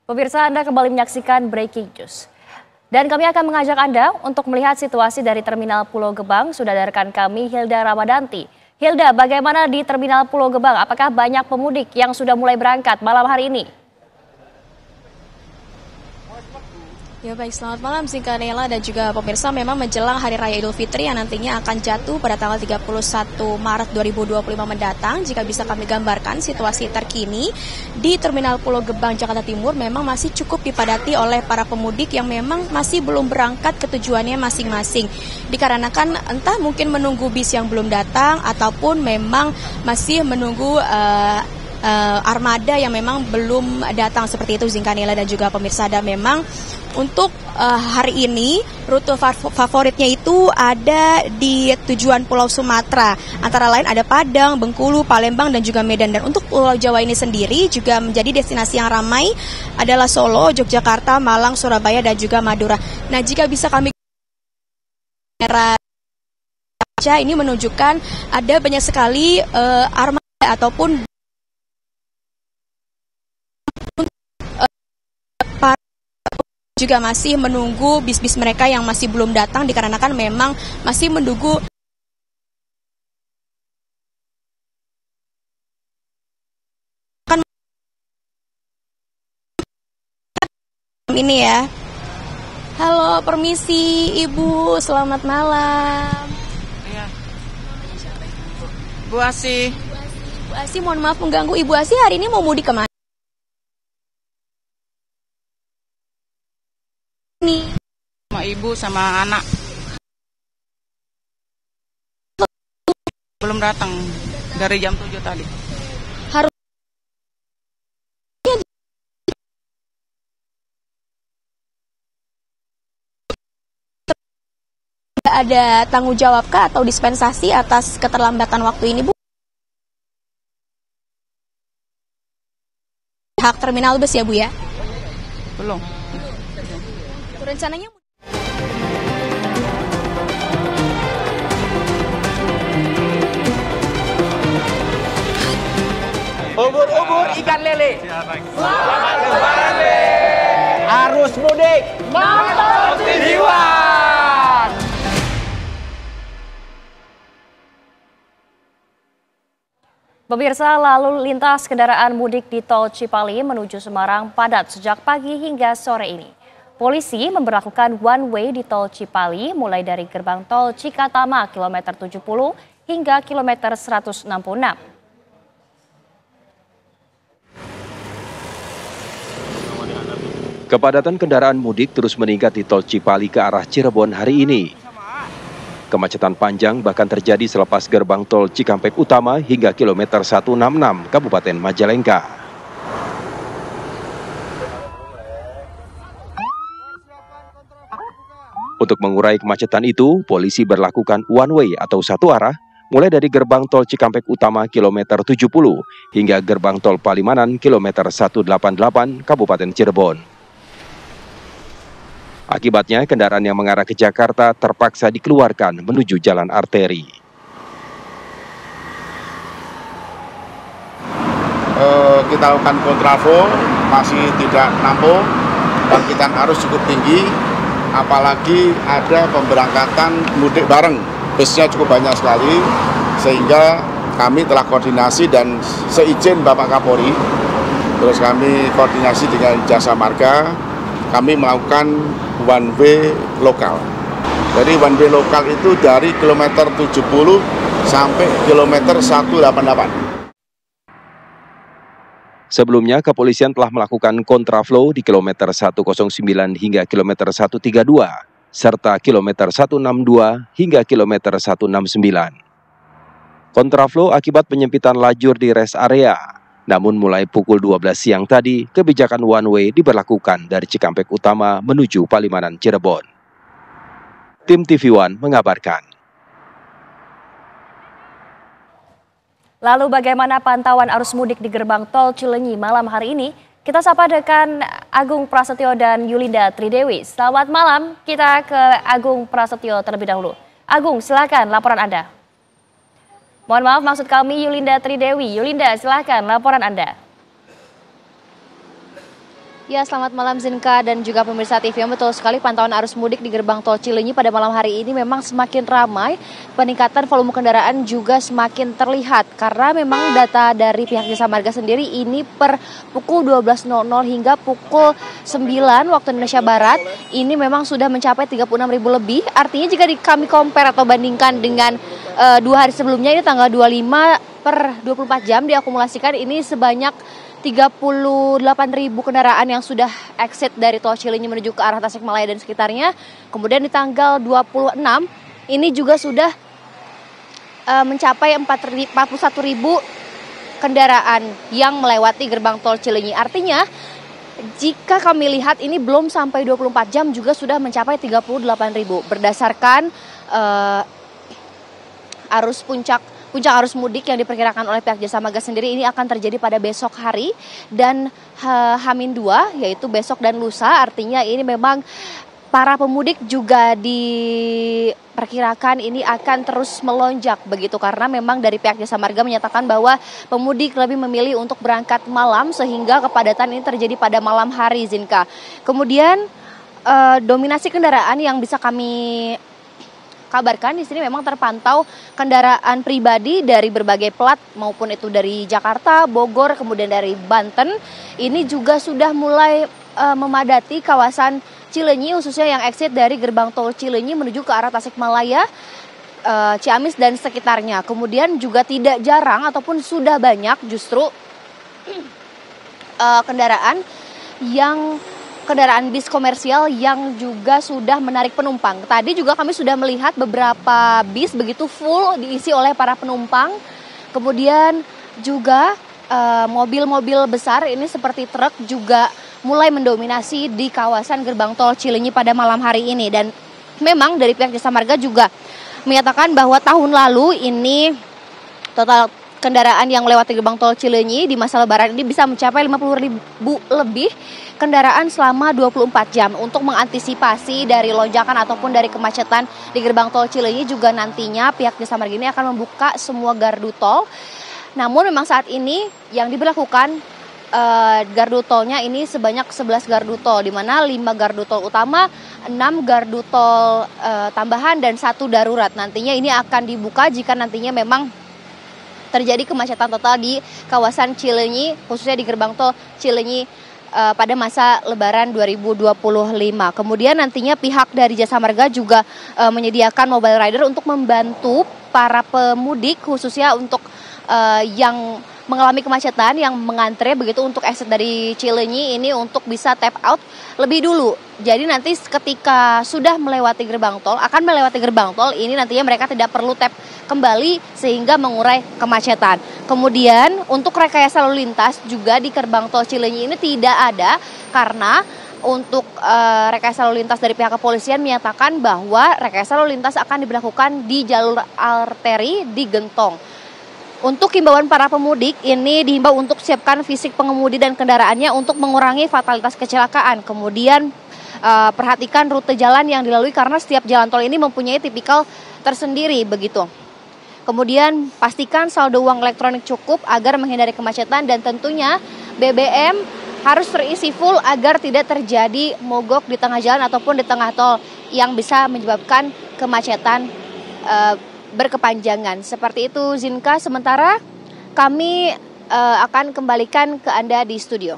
Pemirsa, Anda kembali menyaksikan Breaking News. Dan kami akan mengajak Anda untuk melihat situasi dari Terminal Pulau Gebang. Sudah ada rekan kami Hilda Ramadanti. Hilda, bagaimana di Terminal Pulau Gebang? Apakah banyak pemudik yang sudah mulai berangkat malam hari ini? Ya baik, selamat malam Zinkanela dan juga pemirsa. Memang menjelang Hari Raya Idul Fitri yang nantinya akan jatuh pada tanggal 31 Maret 2025 mendatang. Jika bisa kami gambarkan situasi terkini di Terminal Pulau Gebang, Jakarta Timur memang masih cukup dipadati oleh para pemudik yang memang masih belum berangkat ke tujuannya masing-masing. Dikarenakan entah mungkin menunggu bis yang belum datang ataupun memang masih menunggu armada yang memang belum datang seperti itu Zinkanela dan juga pemirsa. Dan memang untuk hari ini rute favoritnya itu ada di tujuan Pulau Sumatera. Antara lain ada Padang, Bengkulu, Palembang dan juga Medan. Dan untuk Pulau Jawa ini sendiri juga menjadi destinasi yang ramai adalah Solo, Yogyakarta, Malang, Surabaya dan juga Madura. Nah, jika bisa kami ini menunjukkan ada banyak sekali armada ataupun juga masih menunggu bis-bis mereka yang masih belum datang dikarenakan memang masih menunggu ini ya. Halo, permisi Ibu, selamat malam. Iya. Bu Asi. Bu Asi, mohon maaf mengganggu. Ibu Asi hari ini mau mudik kemana? Sama ibu sama anak. Belum datang dari jam 7 tadi. Harus ada tanggung jawabkah atau dispensasi atas keterlambatan waktu ini, Bu? Hak terminal bus ya, Bu ya? Belum. Rencananya ubur-ubur ikan lele. Selamat kembali. Arus mudik mantap tujuan. Pemirsa, lalu lintas kendaraan mudik di Tol Cipali menuju Semarang padat sejak pagi hingga sore ini. Polisi memberlakukan one way di Tol Cipali mulai dari gerbang tol Cikatama kilometer 70 hingga kilometer 166. Kepadatan kendaraan mudik terus meningkat di Tol Cipali ke arah Cirebon hari ini. Kemacetan panjang bahkan terjadi selepas gerbang tol Cikampek Utama hingga kilometer 166 Kabupaten Majalengka. Untuk mengurai kemacetan itu, polisi berlakukan one way atau satu arah mulai dari gerbang tol Cikampek Utama kilometer 70 hingga gerbang tol Palimanan kilometer 188 Kabupaten Cirebon. Akibatnya, kendaraan yang mengarah ke Jakarta terpaksa dikeluarkan menuju jalan arteri. Kita lakukan kontraflow, masih tidak nampung, bangkitan arus cukup tinggi. Apalagi ada pemberangkatan mudik bareng, busnya cukup banyak sekali, sehingga kami telah koordinasi dan seizin Bapak Kapolri, terus kami koordinasi dengan Jasa Marga, kami melakukan one way lokal. Jadi one way lokal itu dari kilometer 70 sampai kilometer 188. Sebelumnya, kepolisian telah melakukan kontraflow di kilometer 109 hingga kilometer 132, serta kilometer 162 hingga kilometer 169. Kontraflow akibat penyempitan lajur di rest area. Namun mulai pukul 12 siang tadi, kebijakan one way diberlakukan dari Cikampek Utama menuju Palimanan Cirebon. Tim TV One mengabarkan. Lalu bagaimana pantauan arus mudik di gerbang tol Cilenyi malam hari ini? Kita sapa dengan Agung Prasetyo dan Yulinda Tridewi. Selamat malam, kita ke Agung Prasetyo terlebih dahulu. Agung, silakan laporan Anda. Mohon maaf, maksud kami Yulinda Tridewi. Yulinda, silakan laporan Anda. Ya, selamat malam Zinka dan juga pemirsa TV. Betul sekali, pantauan arus mudik di gerbang tol Cileunyi pada malam hari ini memang semakin ramai. Peningkatan volume kendaraan juga semakin terlihat karena memang data dari pihak Jasa Marga sendiri ini per pukul 12.00 hingga pukul 9 waktu Indonesia Barat ini memang sudah mencapai 36.000 lebih. Artinya jika kami compare atau bandingkan dengan 2 hari sebelumnya, ini tanggal 25 per 24 jam diakumulasikan ini sebanyak 38.000 kendaraan yang sudah exit dari tol Cileunyi menuju ke arah Tasikmalaya dan sekitarnya. Kemudian di tanggal 26 ini juga sudah mencapai 41.000 kendaraan yang melewati gerbang tol Cileunyi. Artinya jika kami lihat ini belum sampai 24 jam juga sudah mencapai 38.000 berdasarkan arus puncak arus mudik yang diperkirakan oleh pihak Jasa Marga sendiri ini akan terjadi pada besok hari dan H-2 yaitu besok dan lusa. Artinya ini memang para pemudik juga diperkirakan ini akan terus melonjak begitu karena memang dari pihak Jasa Marga menyatakan bahwa pemudik lebih memilih untuk berangkat malam sehingga kepadatan ini terjadi pada malam hari, Zinka. Kemudian dominasi kendaraan yang bisa kami kabarkan di sini memang terpantau kendaraan pribadi dari berbagai plat maupun itu dari Jakarta, Bogor, kemudian dari Banten. Ini juga sudah mulai memadati kawasan Cileunyi khususnya yang exit dari gerbang tol Cileunyi menuju ke arah Tasikmalaya, Ciamis dan sekitarnya. Kemudian juga tidak jarang ataupun sudah banyak justru kendaraan bis komersial yang juga sudah menarik penumpang. Tadi juga kami sudah melihat beberapa bis begitu full diisi oleh para penumpang. Kemudian juga mobil-mobil besar ini seperti truk juga mulai mendominasi di kawasan gerbang tol Cileunyi pada malam hari ini. Dan memang dari pihak Jasa Marga juga menyatakan bahwa tahun lalu ini total kendaraan yang melewati gerbang tol Cileunyi di masa lebaran ini bisa mencapai 50.000 lebih kendaraan selama 24 jam. Untuk mengantisipasi dari lonjakan ataupun dari kemacetan di gerbang tol Cileunyi juga nantinya pihak Jasa Marga ini akan membuka semua gardu tol. Namun memang saat ini yang diberlakukan gardu tolnya ini sebanyak 11 gardu tol, di mana 5 gardu tol utama, 6 gardu tol tambahan dan 1 darurat. Nantinya ini akan dibuka jika nantinya memang terjadi kemacetan total di kawasan Cileunyi khususnya di gerbang tol Cileunyi pada masa Lebaran 2025. Kemudian nantinya pihak dari Jasa Marga juga menyediakan mobile rider untuk membantu para pemudik khususnya untuk yang mengalami kemacetan yang mengantre begitu untuk exit dari Cileunyi ini untuk bisa tap out lebih dulu. Jadi nanti ketika sudah melewati gerbang tol, akan melewati gerbang tol ini nantinya mereka tidak perlu tap kembali sehingga mengurai kemacetan. Kemudian untuk rekayasa lalu lintas juga di gerbang tol Cileunyi ini tidak ada karena untuk rekayasa lalu lintas dari pihak kepolisian menyatakan bahwa rekayasa lalu lintas akan diberlakukan di jalur arteri di Gentong. Untuk himbauan para pemudik ini dihimbau untuk siapkan fisik pengemudi dan kendaraannya untuk mengurangi fatalitas kecelakaan. Kemudian perhatikan rute jalan yang dilalui karena setiap jalan tol ini mempunyai tipikal tersendiri begitu. Kemudian pastikan saldo uang elektronik cukup agar menghindari kemacetan dan tentunya BBM harus terisi full agar tidak terjadi mogok di tengah jalan ataupun di tengah tol yang bisa menyebabkan kemacetan berkepanjangan. Seperti itu Zinka, sementara kami akan kembalikan ke Anda di studio.